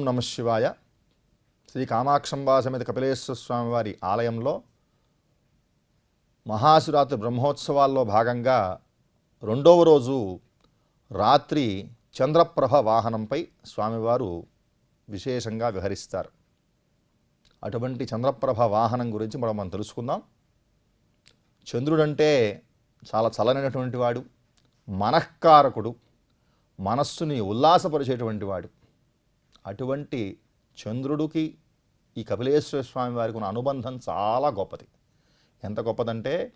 నమ శివాయ. శ్రీ కామాక్షంబా సమేత కపిలేశ్వర స్వామి వారి ఆలయంలో మహాశివరాత్రి బ్రహ్మోత్సవాల్లో భాగంగా రెండవ రోజు రాత్రి చంద్రప్రభ వాహనంపై స్వామివారు విశేషంగా విహరిస్తారు. అటువంటి చంద్రప్రభ వాహనం గురించి మనం తెలుసుకుందాం. చంద్రుడంటే చాలా చల్లనైనటువంటి వాడు, మనఃకారకుడు, మనస్సుని ఉల్లాసపరిచేటువంటి వాడు. అటువంటి చంద్రుడికి ఈ కపిలేశ్వర స్వామి వారికి ఉన్న అనుబంధం చాలా గొప్పది. ఎంత గొప్పదంటే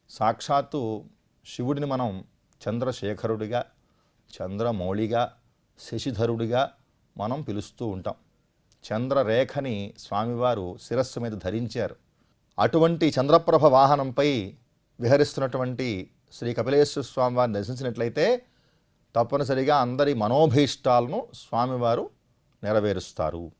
సాక్షాత్తు శివుడిని మనం చంద్రశేఖరుడిగా, చంద్రమౌళిగా, శశిధరుడిగా మనం పిలుస్తూ ఉంటాం. చంద్రరేఖని స్వామివారు శిరస్సు మీద ధరించారు. అటువంటి చంద్రప్రభ వాహనంపై విహరిస్తున్నటువంటి శ్రీ కపిలేశ్వర స్వామివారిని దర్శించినట్లయితే తప్పనిసరిగా అందరి మనోభీష్టాలను స్వామివారు నెరవేరుస్తారు.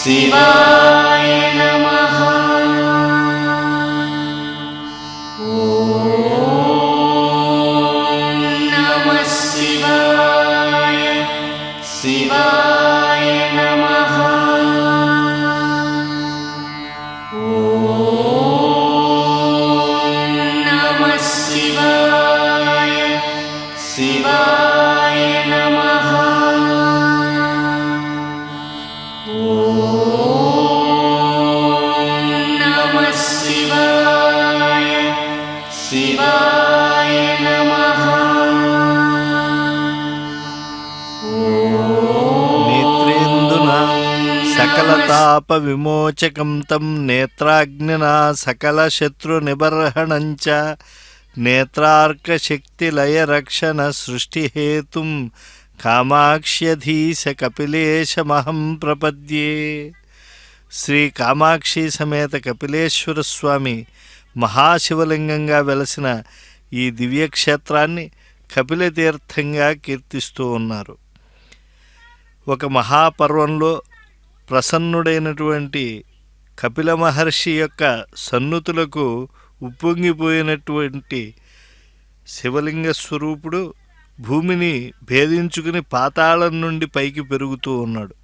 శివాయ నమః. ఓం నమః శివాయ. శివాయ నమః. ఓం నమః శివాయ. శివాయ నమః. శివాయ నమః. నేత్రేందునా సకలతాప విమోచకం తం నేత్రాగ్నినా సకల శత్రు నిబర్హణం చ నేత్రార్క శక్తి లయ రక్షణ సృష్టి హేతుం కామాక్ష్యధీశ కపిలేశమహం ప్రపద్యే. శ్రీ కామాక్షి సమేత కపిలేశ్వర స్వామి మహాశివలింగంగా వెలసిన ఈ దివ్యక్షేత్రాన్ని కపిలతీర్థంగా కీర్తిస్తూ ఉన్నారు. ఒక మహాపర్వంలో ప్రసన్నుడైనటువంటి కపిల మహర్షి యొక్క సన్నుతులకు ఉప్పొంగిపోయినటువంటి శివలింగ స్వరూపుడు భూమిని భేదించుకుని పాతాళం నుండి పైకి పెరుగుతూ ఉన్నాడు.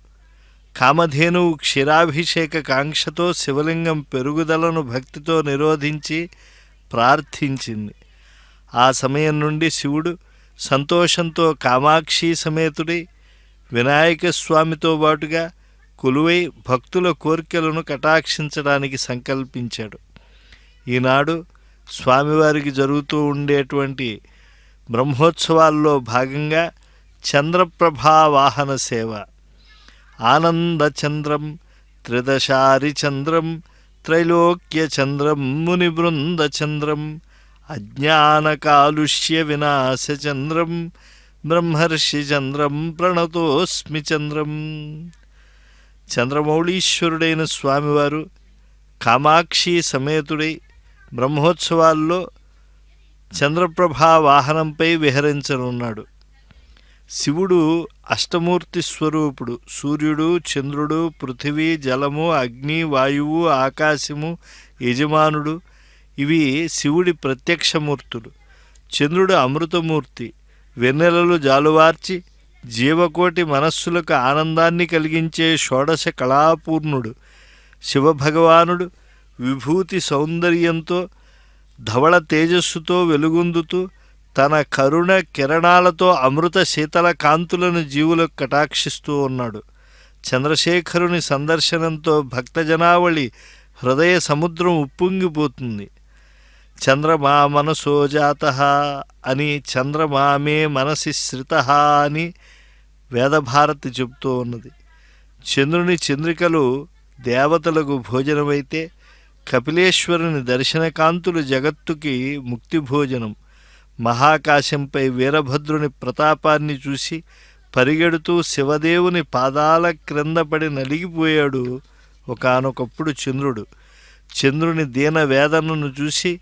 కామధేనువు క్షీరాభిషేక కాంక్షతో శివలింగం పెరుగుదలను భక్తితో నిరోధించి ప్రార్థించింది. ఆ సమయం నుండి శివుడు సంతోషంతో కామాక్షి సమేతుడై వినాయక స్వామితో పాటుగా కొలువై భక్తుల కోరికలను కటాక్షించడానికి సంకల్పించాడు. ఈనాడు స్వామివారికి జరుగుతూ ఉండేటువంటి బ్రహ్మోత్సవాల్లో భాగంగా చంద్రప్రభా వాహన సేవ. ఆనందచంద్రం త్రిదశారిచంద్రం త్రైలోక్యచంద్రం మునిబృందచంద్రం అజ్ఞానకాలుష్య వినాశచంద్రం బ్రహ్మర్షిచంద్రం ప్రణతోస్మి చంద్రం. చంద్రమౌళీశ్వరుడైన స్వామివారు కామాక్షి సమేతుడై బ్రహ్మోత్సవాల్లో చంద్రప్రభా వాహనంపై విహరించనున్నాడు. శివుడు అష్టమూర్తి స్వరూపుడు. సూర్యుడు, చంద్రుడు, పృథివీ, జలము, అగ్ని, వాయువు, ఆకాశము, యజమానుడు ఇవి శివుడి ప్రత్యక్షమూర్తులు. చంద్రుడు అమృతమూర్తి. వెన్నెలలు జాలువార్చి జీవకోటి మనస్సులకు ఆనందాన్ని కలిగించే షోడశ కళాపూర్ణుడు. శివభగవానుడు విభూతి సౌందర్యంతో ధవళ తేజస్సుతో వెలుగొందుతూ తన కరుణ కిరణాలతో అమృత శీతల కాంతులను జీవులకు కటాక్షిస్తూ ఉన్నాడు. చంద్రశేఖరుని సందర్శనంతో భక్తజనావళి హృదయ సముద్రం ఉప్పొంగిపోతుంది. చంద్రమా మనసో జాతః అని, చంద్రమామే మనసి శ్రితః అని వేదభారతి చెబుతూ ఉన్నది. చంద్రుని చంద్రికలు దేవతలకు భోజనమైతే కపిలేశ్వరుని దర్శనకాంతులు జగత్తుకి ముక్తి భోజనం. మహాకాశంపై వీరభద్రుని ప్రతాపాన్ని చూసి పరిగెడుతూ శివదేవుని పాదాల క్రిందపడి నలిగిపోయాడు ఒకానొకప్పుడు చంద్రుని దీన వేదనను చూసి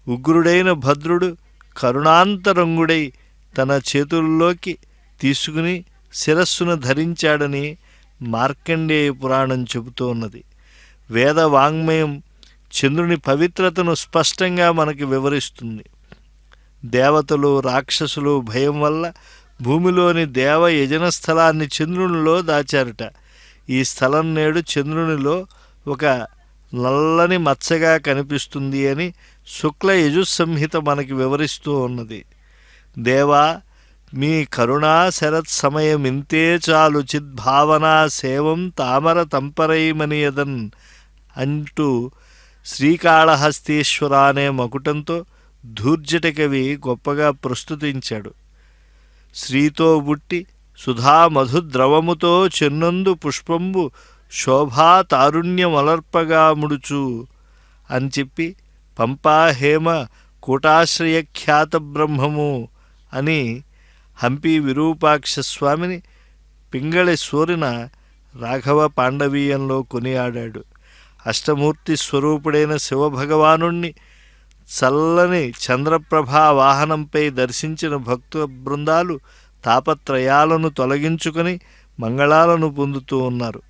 ఉగ్రుడైన భద్రుడు కరుణాంతరంగుడై తన చేతుల్లోకి తీసుకుని శిరస్సును ధరించాడని మార్కండేయ పురాణం చెబుతూ ఉన్నది. వేద వాంగ్మయం చంద్రుని పవిత్రతను స్పష్టంగా మనకి వివరిస్తుంది. దేవతలు రాక్షసులు భయం వల్ల భూమిలోని దేవ యజన స్థలాన్ని చంద్రునిలో దాచారట. ఈ స్థలం నేడు చంద్రునిలో ఒక నల్లని మచ్చగా కనిపిస్తుంది అని శుక్ల యజుస్సంహిత మనకి వివరిస్తూ ఉన్నది. దేవా, మీ కరుణా శరత్ సమయమింతే చాలు చిద్భావనా సేవం తామర తంపరైమనియదన్ అంటూ శ్రీకాళహస్తీశ్వర అనే మకుటంతో ధూర్జట కవి గొప్పగా ప్రస్తుతించాడు. శ్రీతో బుట్టి సుధా మధుద్రవముతో చెన్నందు పుష్పంబు శోభా తారుణ్యమలర్పగా ముడుచు అని చెప్పి పంపా హేమ కూటాశ్రయ ఖ్యాత బ్రహ్మము అని హంపి విరూపాక్ష స్వామిని పింగళి సూరిన రాఘవ పాండవీయంలో కొనియాడాడు. అష్టమూర్తి స్వరూపుడైన శివభగవానుణ్ణి చల్లని చంద్రప్రభా వాహనంపై దర్శించిన భక్త బృందాలు తాపత్రయాలను తొలగించుకొని మంగళాలను పొందుతూ ఉన్నారు.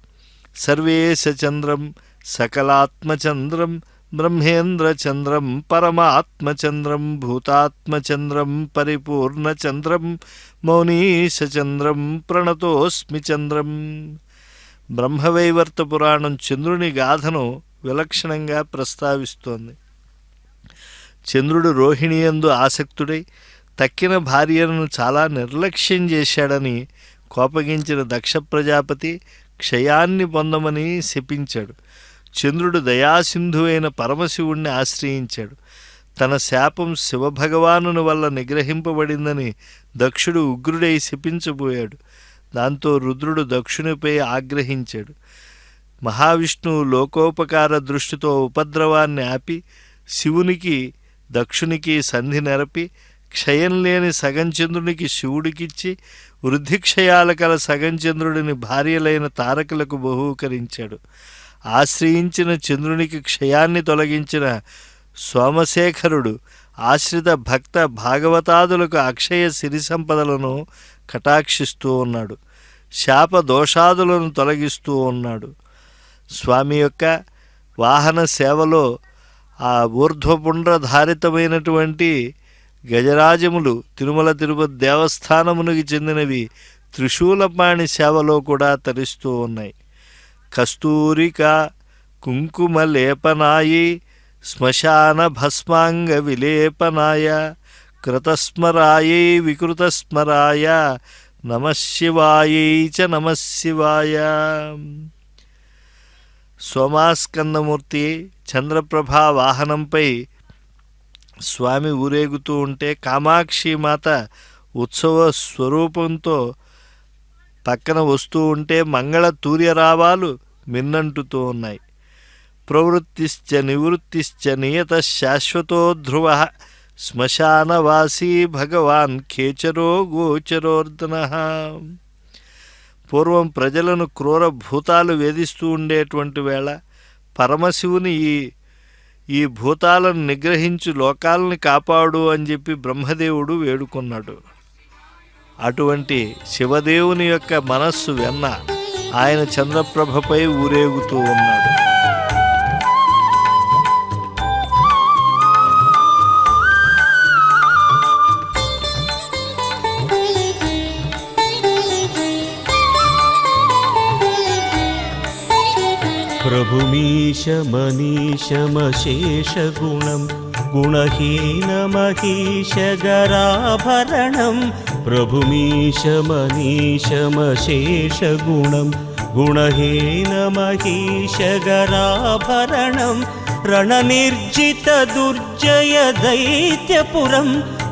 సర్వేశచంద్రం సకలాత్మచంద్రం బ్రహ్మేంద్రచంద్రం పరమాత్మచంద్రం భూతాత్మచంద్రం పరిపూర్ణచంద్రం మౌనీశచంద్రం ప్రణతోస్మి చంద్రం. బ్రహ్మవైవర్త పురాణం చంద్రుని గాథను విలక్షణంగా ప్రస్తావిస్తోంది. చంద్రుడు రోహిణియందు ఆసక్తుడై తక్కిన భార్యలను చాలా నిర్లక్ష్యం చేశాడని కోపగించిన దక్ష ప్రజాపతి క్షయాన్ని పొందమని శపించాడు. చంద్రుడు దయాసింధు అయిన పరమశివుణ్ణి ఆశ్రయించాడు. తన శాపం శివభగవానుని వల్ల నిగ్రహింపబడిందని దక్షుడు ఉగ్రుడై శపించబోయాడు. దాంతో రుద్రుడు దక్షునిపై ఆగ్రహించాడు. మహావిష్ణువు లోకోపకార దృష్టితో ఉపద్రవాన్ని ఆపి శివునికి దక్షునికి సంధి నెరపి క్షయం లేని సగం చంద్రునికి శివుడికిచ్చి వృద్ధిక్షయాల కల సగం చంద్రుడిని భార్యలైన తారకులకు బహూకరించాడు. ఆశ్రయించిన చంద్రునికి క్షయాన్ని తొలగించిన సోమశేఖరుడు ఆశ్రిత భక్త భాగవతాదులకు అక్షయ సిరి సంపదలను కటాక్షిస్తూ ఉన్నాడు. శాప దోషాదులను తొలగిస్తూ ఉన్నాడు. స్వామి యొక్క వాహన సేవలో ఆ ఊర్ధ్వపుండ్రధారితమైనటువంటి గజరాజములు తిరుమల తిరుపతి దేవస్థానమునికి చెందినవి త్రిశూలపాణి సేవలో కూడా తరిస్తూ ఉన్నాయి. కస్తూరిక కుంకుమ లేపనాయి శ్మశాన భస్మాంగ విలేపనాయ కృతస్మరాయై వికృతస్మరాయ నమశివాయై చ నమశివాయ. సోమాస్కందమూర్తి చంద్రప్రభా వాహనంపై స్వామి ఊరేగుతూ ఉంటే కామాక్షిమాత ఉత్సవ స్వరూపంతో పక్కన వస్తూ ఉంటే మంగళ తూర్యరావాలు మిన్నంటుతూ ఉన్నాయి. ప్రవృత్తిశ్చ నివృత్తిశ్చ నియత శాశ్వతో ధ్రువ శ్మశానవాసీ భగవాన్ ఖేచరో గోచరోర్ధన. పూర్వం ప్రజలను క్రూర భూతాలు వేధిస్తూ ఉండేటువంటి వేళ పరమశివుని ఈ భూతాలను నిగ్రహించు లోకాలని కాపాడు అని చెప్పి బ్రహ్మదేవుడు వేడుకున్నాడు. అటువంటి శివదేవుని యొక్క మనస్సు వెన్న ఆయన చంద్రప్రభపై ఊరేగుతూ ఉన్నాడు. ప్రభుమీశమనీశమశేషగుణం గుణహీనమహీశగరాభరణం ప్రభుమీశమనీశమశేషగుణం గుణహీనమహీశగరాభరణం రణనిర్జిత దుర్జయ దైత్యపురం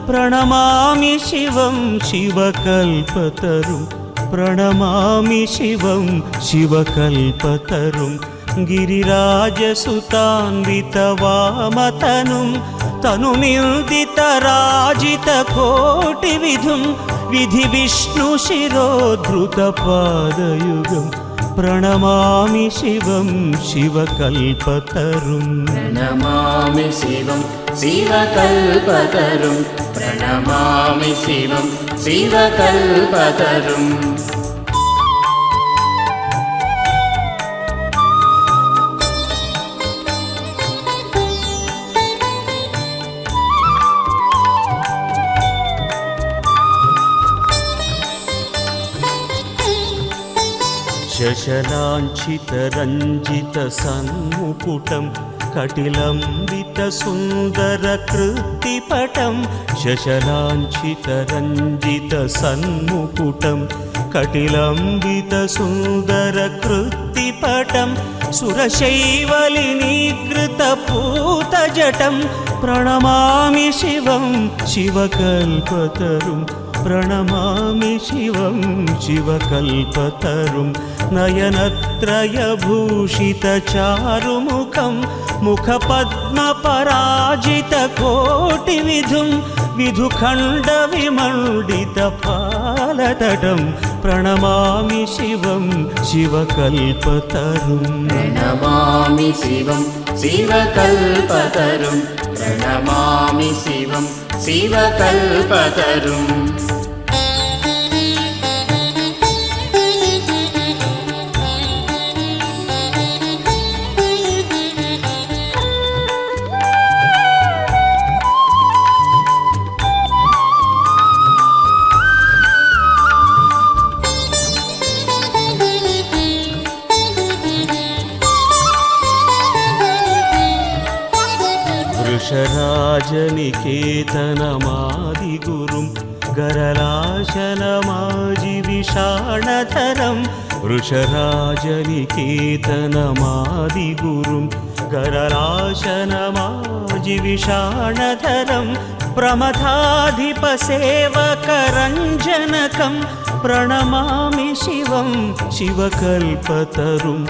ప్రణమామి శివం శివకల్పతరుం ప్రణమామి శివం శివకల్పతరుం గిరిరాజసుతాన్వితవామతనుం తనుమిల్దితరాజితకోటివిధుం విధి విష్ణు శిరోధృతపాదయుగం ప్రణమామి శివం శివకల్పతరుం ప్రణమామి శివం శివకల్పతరుం ప్రణమామి శివం శివకల్పతరుం శశలాంఛితరంజితసన్ముకుటం కటిలంబితసుन्दరకృత్తిపటం శశలాంఛితరంజితసన్ముకుటం కటిలంబితసుन्दరకృత్తిపటం సురశైవలినీకృతపూతజటం ప్రణమామి శివం శివకల్పతరుం ప్రణమామి శివం శివకల్పతరుం నయనత్రయభూషితచారుముఖం ముఖపద్మపరాజితకోటివిధుం విధుఖण्डविमण्डितफालतटं ప్రణమామి శివం శివకల్పతరుం ప్రణమామి శివం శివకల్పతరుం ప్రణమామి శివం శివకల్పతరుం వృషరాజనికేతనమాదిగురుం గరలాశనమాజివిషాణధరం వృషరాజనికేతనమాదిగురుం గరలాశనమాజివిషాణధరం ప్రమథాధిపసేవకరంజనకం ప్రణమామి శివం శివకల్పతరుం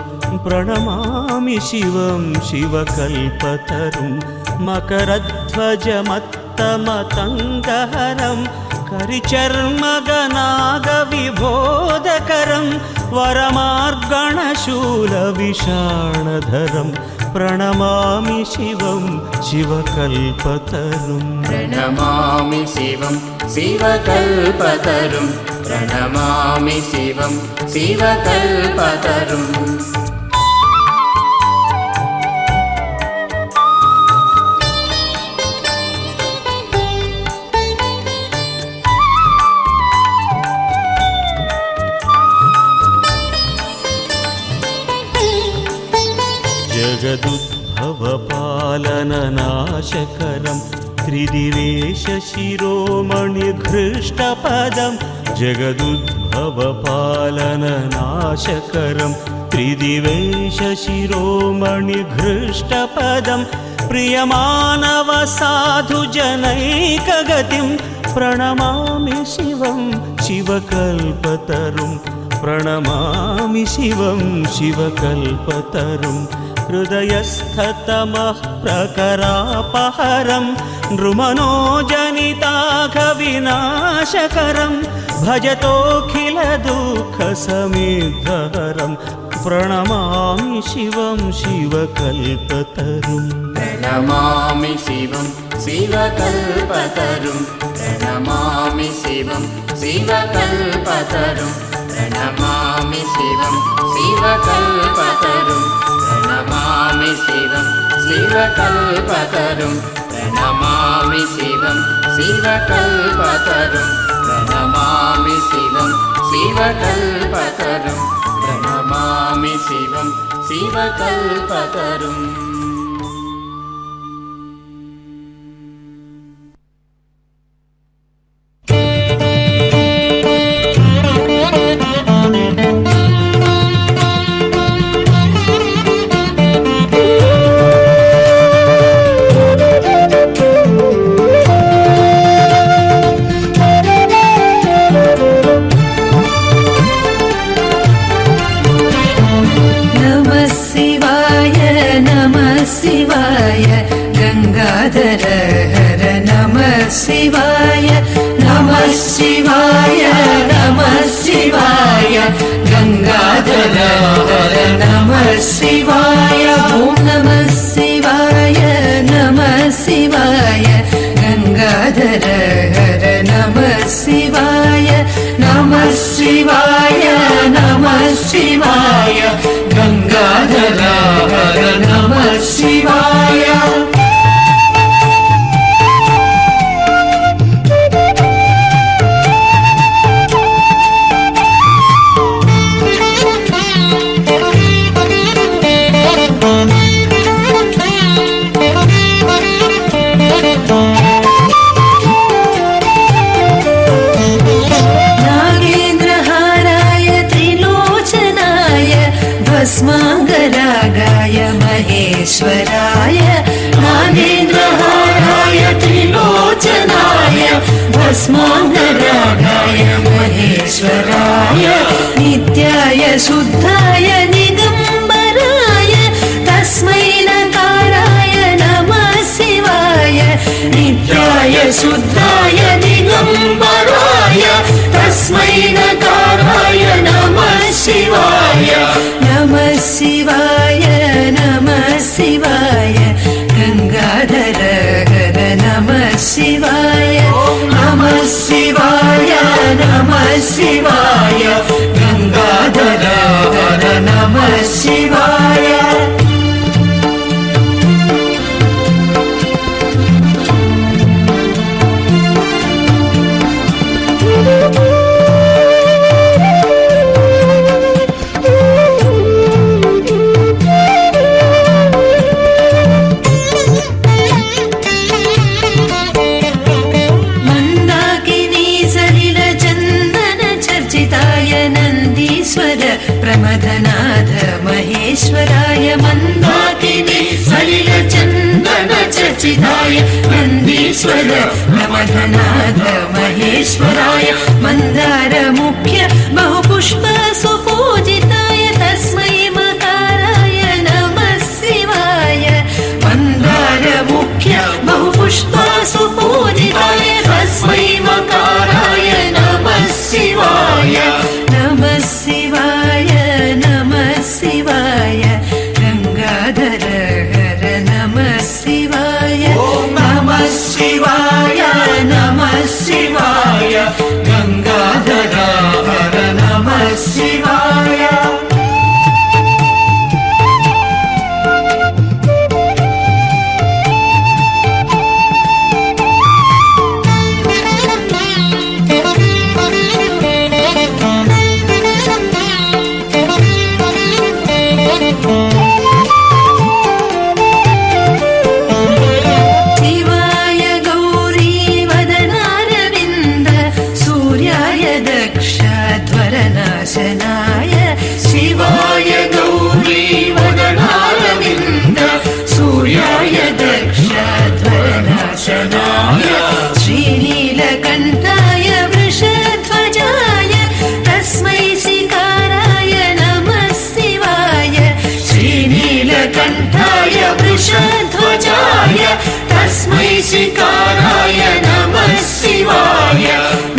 ప్రణమామి శివం శివకల్పతరుం మకరధ్వజమత్తమతంగహరం కరిచర్మగనాగవిబోధకరం వరమార్గణశూలవిషాణధరం ప్రణమామి శివం శివకల్పతరుం ప్రణమామి శివం శివకల్పతరుం ప్రణమామి శివం శివకల్పతరుం జగదుద్భవపాలననాశకరం త్రిదివేశశిరోమణిఘృష్టపదం జగదుద్భవపాలననాశకరం త్రిదివేశశిరోమణిఘృష్టపదం ప్రియమానవసాధుజనైకగతిం ప్రణమామి శివం శివకల్పతరుం ప్రణమామి శివం శివకల్పతరుం హృదయస్థతమః ప్రకరాపహరం నృమనోజనితాఘవినాశకరం భజతోఖిలదుఃఖసమిద్ధహరం ప్రణమామి శివం శివకల్పతరుం ప్రణమామి శివం శివకల్పతరుం ప్రణమామి శివం శివకల్పతరుం ప్రణమామి శివం శివకల్పతరుం ప్రణమామి శివం శివకల్పతరుం ప్రణమామి శివం శివకల్పతరుం ప్రణమామి శివం శివకల్పతరుం ప్రణమామి శివం శివకల్పతరుం नमः शिवाय नमः शिवाय ॐ नमः शिवाय नमः शिवाय गंगाधर हर नमः शिवाय नमः शिवाय नमः शिवाय गंगाधर हर नमः शिवाय भस्मांगरागाय महेश्वराय नागेन्द्रहाराय त्रिलोचनाय भस्मांगरागाय महेश्वराय नित्याय शुद्धाय निगंबराय तस्मै नकाराय नमः शिवाय नित्याय शुद्धाय निगंबराय तस्मै नकाराय नमः शिवाय नमः शिवाय नमः शिवाय गंगाधर हर नमः शिवाय नमः शिवाय नमः शिवाय गंगाधर हर नमः शिवाय प्रमथनाथ महेश्वराय मंदाकिनी सलिल चंदन चर्चिताय नंदीश्वर प्रमथनाथ महेश्वराय मंदार मुख्य बहुपुष्प सुपूजिताय तस्मै मकाराय नमः शिवाय मंदार मुख्य बहुपुष्प सुपूजिताय तस्मै मकाराय नमः शिवाय नमः शिवाय नमः शिवाय गंगाधर हर नमः शिवाय नमः शिवाय नमः शिवाय गंगाधर हर नमः शिवाय शिवाय गौरी वदनारविन्द सूर्याय दक्षध्वरनाशनाय शिवाय गौरी वदनारविन्द सूर्याय दक्षध्वरनाशनाय श्रीनीलकण्ठाय वृषध्वजाय तस्मै शिकाराय नमः शिवाय श्रीनीलकण्ठाय वृषध्वजाय तस्मै शिकाराय नमः शिवाय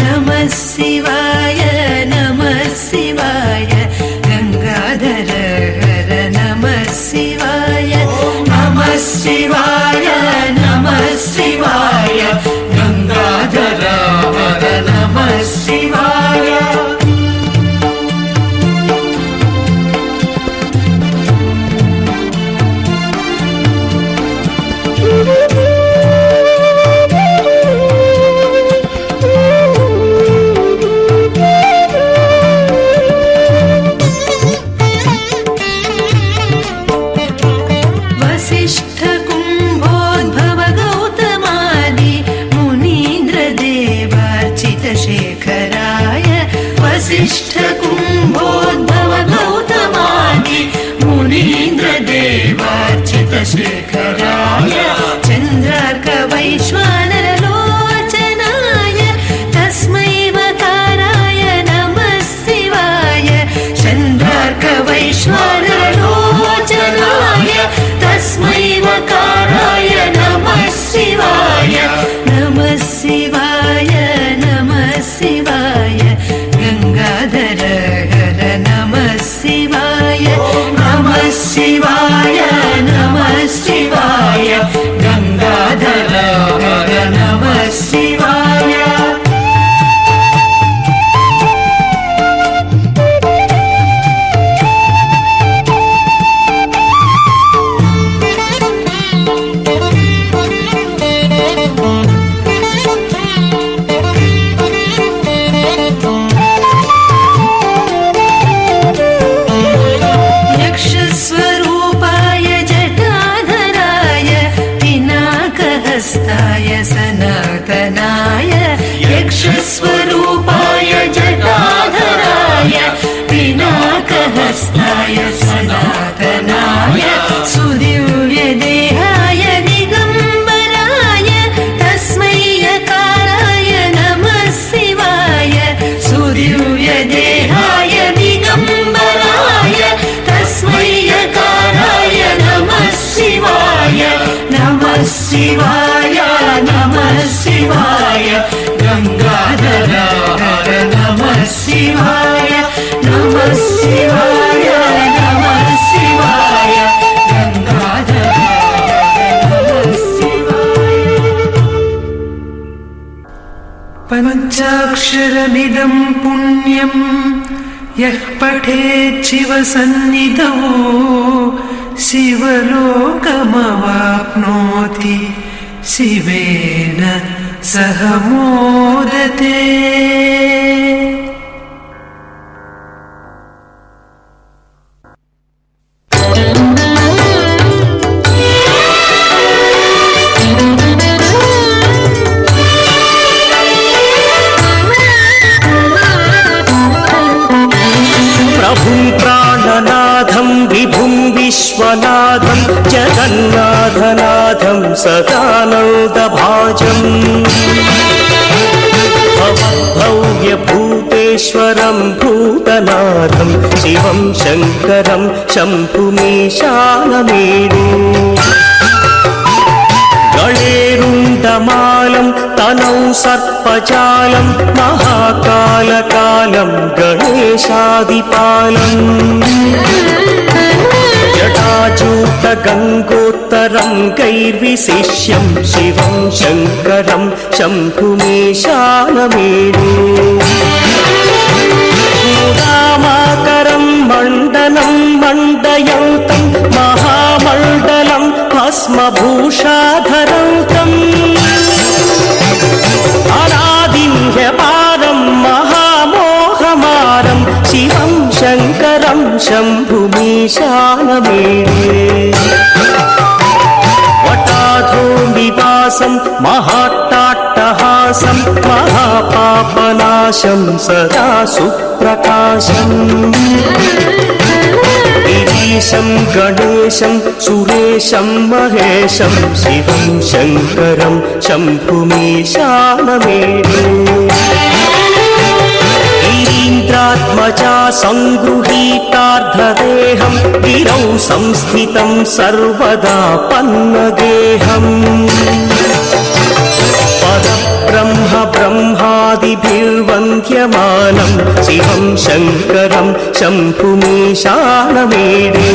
नमः शिवाय नमः शिवाय गंगाधर हर नमः शिवाय नमः शिवाय नमः शिवाय गंगाधर हर नमः शिवाय वसिष्ठ कुंभोद्भव गौतमादि मुनीन्द्र देवार्चित शेखराय वसिष्ठ कुंभोद्भव गौतमादि मुनीन्द्र देवार्चित शेखराय चंद्रार्क वैश्वानर लोचनाय तस्मै मकाराय नमः शिवाय चंद्रार्क वैश्वानर लोचनाय तस्मै मकाराय नमः शिवाय नमः शिवाय नमः शिवाय गंगाधर हर नमः शिवाय नमः शिवाय सनातनाय सुदिव्यदेहाय दिगम्बराय तस्मै यकाराय नमः शिवाय सुदिव्यदेहाय दिगम्बराय तस्मै यकाराय नमः शिवाय नमः शिवाय नमः शिवाय गंगाधर नमः शिवाय नमः शिवाय नमः शिवाय गंगाधर नमः शिवाय। पञ्चाक्षरमिदं पुण्यं यः पठेत् शिवसन्निधौ शिवलोकमवाप्नोति शिवेन सह मोदते। प्रभुं प्राणनाथं विभुं विश्वनाथं जगन्नाथनाथं सदानन्दभाजम् भव्यभूतेश्वरं भूतनाथं शिवं शङ्करं शम्भुमीशानमेरु गणेरुण्डमालं तनौ सर्पजालं महाकालकालं गणेशादिपालम् जटाजूटगङ्गोत्तरं गैर्विशिष्यं शिवं शङ्करं शम्भुमीशानमेरु मुदामाकरं मण्डलं मण्डयन्तं महामण्डलं भस्मभूषाधरन्तम् अनादिह्यपारं महामोहमारं शिवं शङ्करं शम्भुमीशानमेरु वटाधो निवासं महाट्टाट्टहासं महापापनाशं सदा सुप्रकाशम् गिरीशं गणेशं सुरेशं महेशं शिवं शङ्करं शम्भुमीशानमेरु गिरीन्द्रात्मजा सङ्गृहीतार्धदेहं गिरौ संस्थितं सर्वदा पन्नगेहम् पदब्रह्म ब्रह्मादिभिर्वन्द्यमानं शिवं शङ्करं शम्भुमीशानमेरु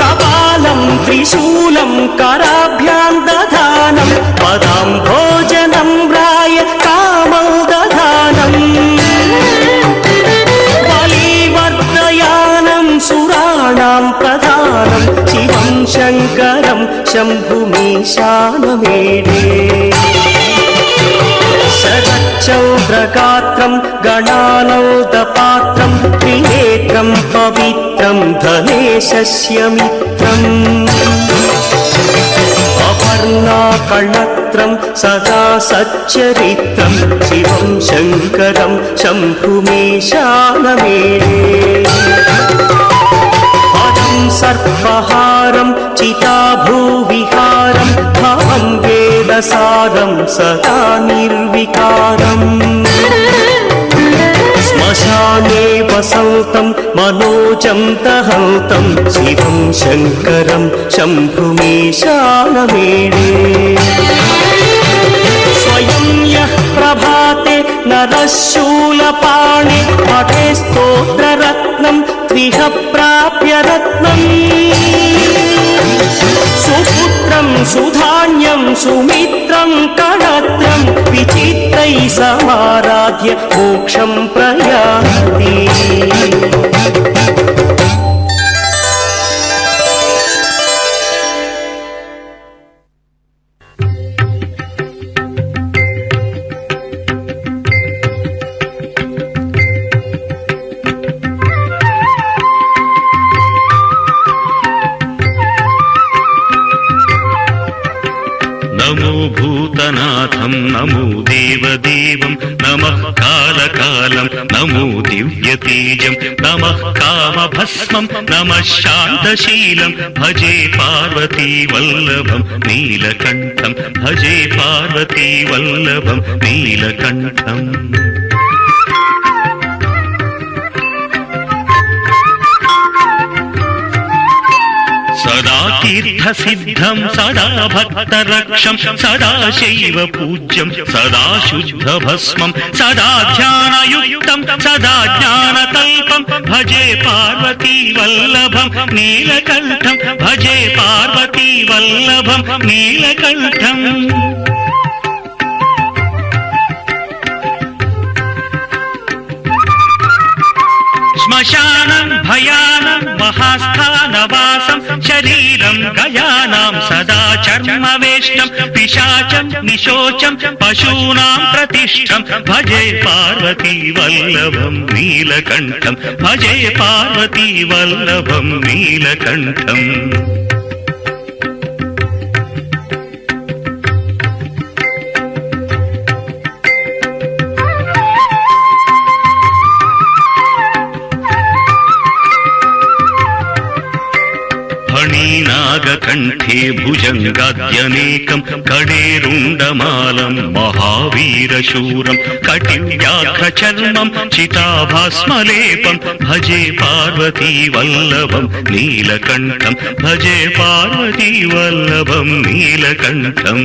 कपालं त्रिशूलं कराभ्यां दधानं पदाम्भोजनं राय कामं दधानम् बलिवर्धयानं सुराणां प्रधानं शिवं शङ्करं शम्भुमीशानमेरु शरच्चन्द्रगात्रं गणानौदपात्रं त्रिनेत्रं पवित्रं धनेशस्य मित्रम् अपर्णाकर्णत्रं सदा सच्चरित्रं शिवं शङ्करं शम्भुमीशानमेरु पदं सर्पहारं चिताभूविहारं भावं वेदसारं सदा निर्विकारम् श्मशाने वसन्तं मनोजं दहन्तं शिवं शङ्करं शम्भुमीशानमेरु स्वयं यः प्रभाते नरः शूलपाणे पठे स्तोत्ररत्नं त्विह प्राप्य रत्नम् सुपुत्रं सुधान्यं सुमित्रं कणत्रं विचित्रैः समाराध्य मोक्षं प्रयाति। नमो भूतनाथं नमो देवदेवं నమః కాలకాలం నమో దివ్యతేజం నమః కామభస్మం నమః శాంతశీలం భజే పార్వతీ వల్లభం నీలకంఠం భజే పార్వతీ వల్లభం నీలకంఠం సదా తీర్థసిద్ధం సదా భక్తరక్షం సదా శైవ పూజ్యం సదా శుద్ధ భస్మం సదా ధ్యానయుక్తం సదా జ్ఞానకల్పం భజే పార్వతీ వల్లభం నీలకంఠం భజే పార్వతీ వల్లభం నీలకంఠం శ్మశానం భయానం మహాస్థానవాసం శరీరం గయానాం సదా చర్మవేష్టం పిశాచం నిశోచం పశూనాం ప్రతిష్టం భజే పార్వతీ వల్లభం నీలకంఠం భజే పార్వతీ వల్లభం నీలకంఠం నాగకంఠే భుజంగాద్యనేకం కడేరుండమాలం మహావీరశూరం కటివ్యాఘ్రచర్మం చితాభస్మలేపం భజే పార్వతీ వల్లభం నీలకంఠం భజే పార్వతీ వల్లభం నీలకంఠం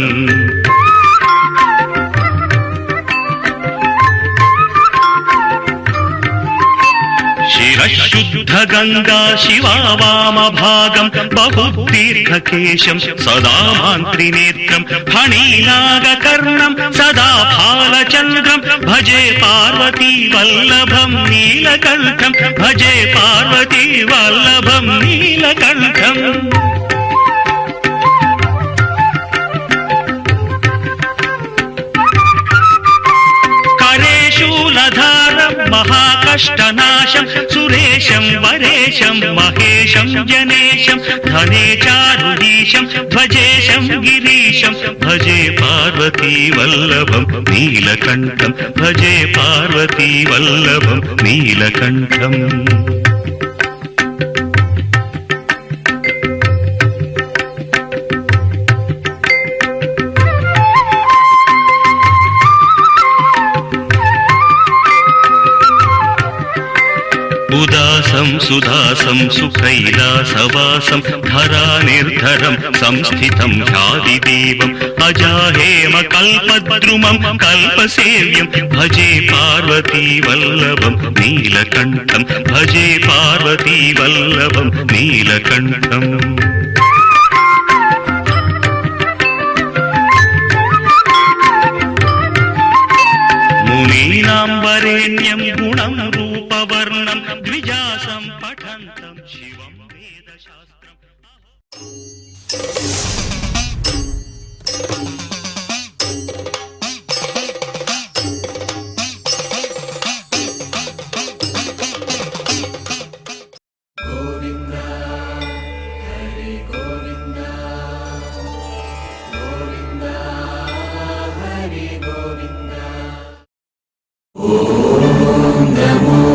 శిరశుద్ధ గంగా శివా వామభాగం బహుదీర్ఘకేశం సదా మాంత్రినేత్రం ఫణీనాగకర్ణం సదా ఫాలచంద్రం భజే పార్వతీ వల్లభం నీలకంఠం భజే పార్వతీ వల్లభం నీలకంఠం కరేశూలధారం మహాకష్టనాశం సురేశం వరేశం మహేశం జనేశం ధనేచారుదీశం ధ్వజేశం గిరీశం భజే పార్వతీ వల్లభం నీలకంఠం భజే పార్వతీ వల్లభం నీలకంఠం ఉదాసం సుదాసం సుకైలాసవాసం ధరానిర్ధరం సంస్థితం ఛాదిదేవం అజాహేమ కల్పద్రుమం కల్పసేవ్యం భజే పార్వతీ వల్లభం నీలకంఠం భజే పార్వతీ వల్లభం నీలకంఠం మునీనాం వరేణ్యం గుణం రూపవర్ణం ద్విజాసం పఠంతం శివం వేదశాస్త్రం నమో